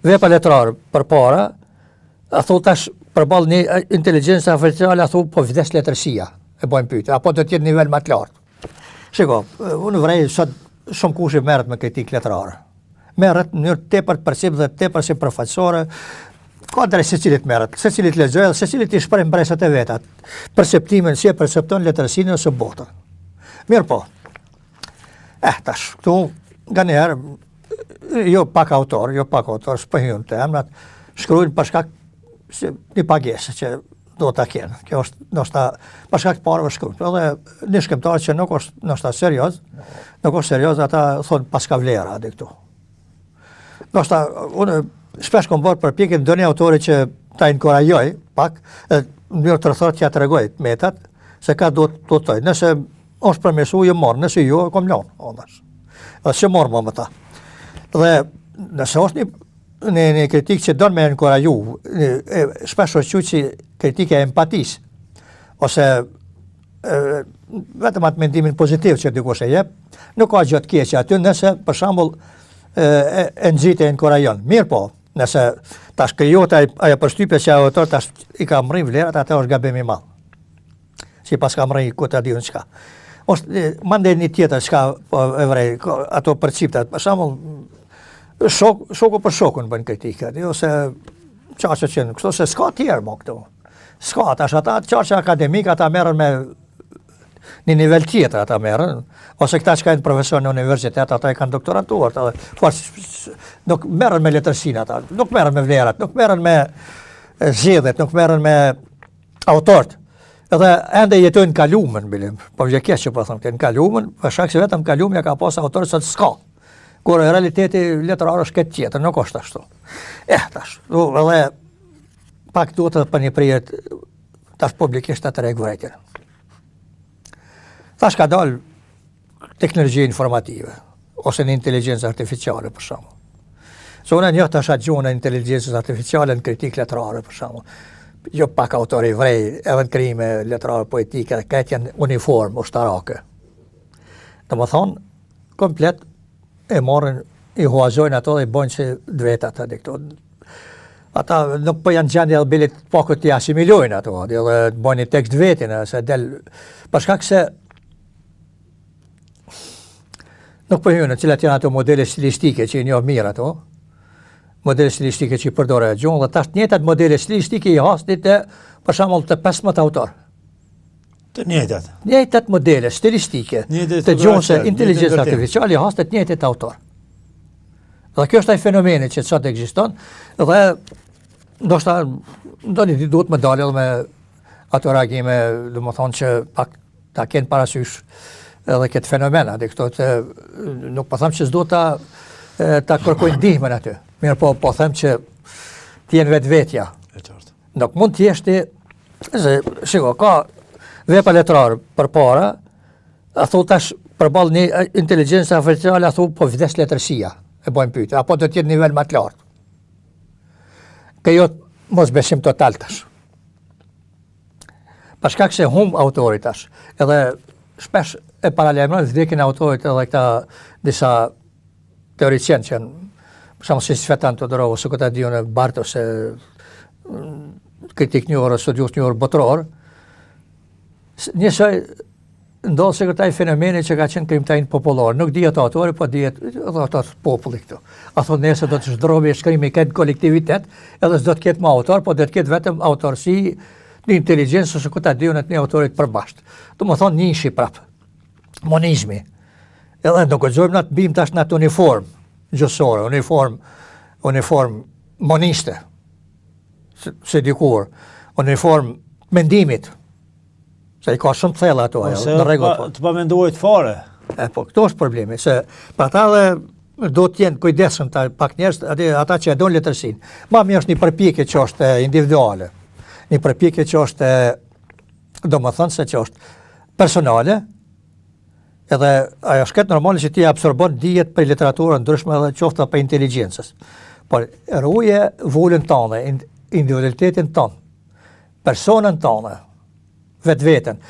Vepa letrare për para, a thu tash përballë një inteligjencë artificiale, a thu po vdes letërsia, e bojmë pyetje, apo do të jetë nivel më të lartë. Shiko, unë vrej sot shumë kush merret me kritikë letrare. Merret në mënyrë tepër të përcjellë dhe tepër si përfaqësore. Ka drejt secilit merret, secilit lexoj, secilit i shpreh impresionat e veta, perceptimin si e percepton letërsinë ose botën. Mirë po. Tash, këtu nganjëherë jo pak autor, shpëhin të emrat, shkruajnë për shkak se një pagesë që do ta kenë. Kjo është ndoshta për shkak të parave shkruajnë. Edhe një shkrimtar që nuk është ndoshta serioz, ata thonë pas ka vlera aty këtu. Ndoshta unë shpesh kom bërë përpjekje ndonjë autori që ta inkurajoj pak, në mënyrë të rrethort t'ia tregoj metat se ka do të thoj. Nëse është përmirësu, jo morë, nëse jo, kom lënë, ondash. Dhe që morë më ta. Dhe nëse është një kritikë që donë me inkuraju, shpesh është quajtur si kritikë e empatisë, ose vetëm atë mendimin pozitiv që dikush e jep, nuk ka gjë të keqe aty, nëse për shembull e nxit e inkurajon. Mirë po, nëse tash krijohet ajo përshtypje që autor tash i ka mrrin vlerat, atë është gabim i madh. Si pas ka mrrin ku ta diun çka. Mandej një tjetër çka e vrej, ato perceptat, për shembull shoku për shokun bën kritikë, ose çfarë që kështu se s'ka tjerë më këtu. S'ka tash ata çfarë akademik ata merren me një nivel tjetër ata merren, ose këta që kanë profesor në universitet, ata e kanë doktorantuar, nuk merren me letërsinë ata, nuk merren me vlerat, nuk merren me zgjedhjet, nuk merren me autorët. Edhe ende jetojnë kalumen, bilim, po vje keq që po them, në kalumen, për shkak se vetëm kalumja ka pas autor sa s'ka. Kur realiteti letrar është këtë tjetër, nuk është ashtu. Tash, edhe pak duhet të për një prijet tash publikisht të rregë vërejtjen. Tash ka dalë teknologji informative, ose në inteligjencë artificiale, për shembull. Se unë njoh tash atë gjuhën e inteligjencës artificiale në kritikë letrare, për shembull. Jo pak autori vrej, edhe në krime letrare poetike, këtë janë uniform, ushtarake. Domethënë, komplet e marrin, i huazojnë ato dhe i bojnë që dvetat atë këto. Ata nuk po janë gjendje edhe bilet pakët t'i asimilojnë ato, edhe bojnë një tekst vetin, se del, për shkak se nuk po hynë, cilat janë ato modele stilistike që i njoh mirë ato, modele stilistike që i përdore e gjuhën, dhe tash njëtat modele stilistike i hasnit të, për shembull, të 15 autor. Të njëjtat. Njëjtat modele stilistike të gjuhës së inteligjencës artificiale i hasnit njëjtat autor. Dhe kjo është ai fenomeni që sot ekziston, dhe ndoshta ndonjë ditë duhet më dalë edhe me ato reagime, domethënë që pak ta kenë parasysh edhe këtë fenomen, atë këto nuk po them që s'duhet ta kërkojnë ndihmën aty. Mirë po them që t'jen vetvetja. Nuk mund t'jesh ti, shiko, ka vepa letrare për para, a thu tash përballë një inteligjencë artificiale, a thu po vdes letërsia, e bojmë pyetje, apo do të jetë nivel më të lartë. Kjo mos besim total tash. Për shkak se humb autori tash, edhe shpesh e paralajmërojnë vdekjen e autorit edhe këta disa teoricianë që janë, për shembull si Svetan Todorov ose këta diun e Bart ose kritik njohur ose studios njohur botror, njësoj ndodh se këta fenomeni që ka qenë krimtarin popullor, nuk dihet autori, po dihet ata populli këtu. A thonë nëse do të zhdrovi shkrimi këtë kolektivitet, edhe s'do të ketë më autor, po do të ketë vetëm autorsi në inteligjencë ose këta diun e të një autorit përbashkët. Domethënë nishi prapë. Monizmi. Edhe do gëzojmë na të bim tash në atë uniform gjësore, uniform moniste, se dikur, uniform mendimit, se i ka shumë thella ato, në rregull. Të pamenduar fare. Po këto është problemi, se për ata dhe do të jenë kujdesshëm pak njerëz, ata që e don letërsinë. Ma mirë është një përpjekje që është individuale, një përpjekje që është, domethënë se që është personale, edhe ajo është këtë normale që ti absorbon dijet për literaturën ndryshme edhe qoftë për inteligjencës. Por ruje volën tënde, individualitetin tënd, personën tënde, vetveten.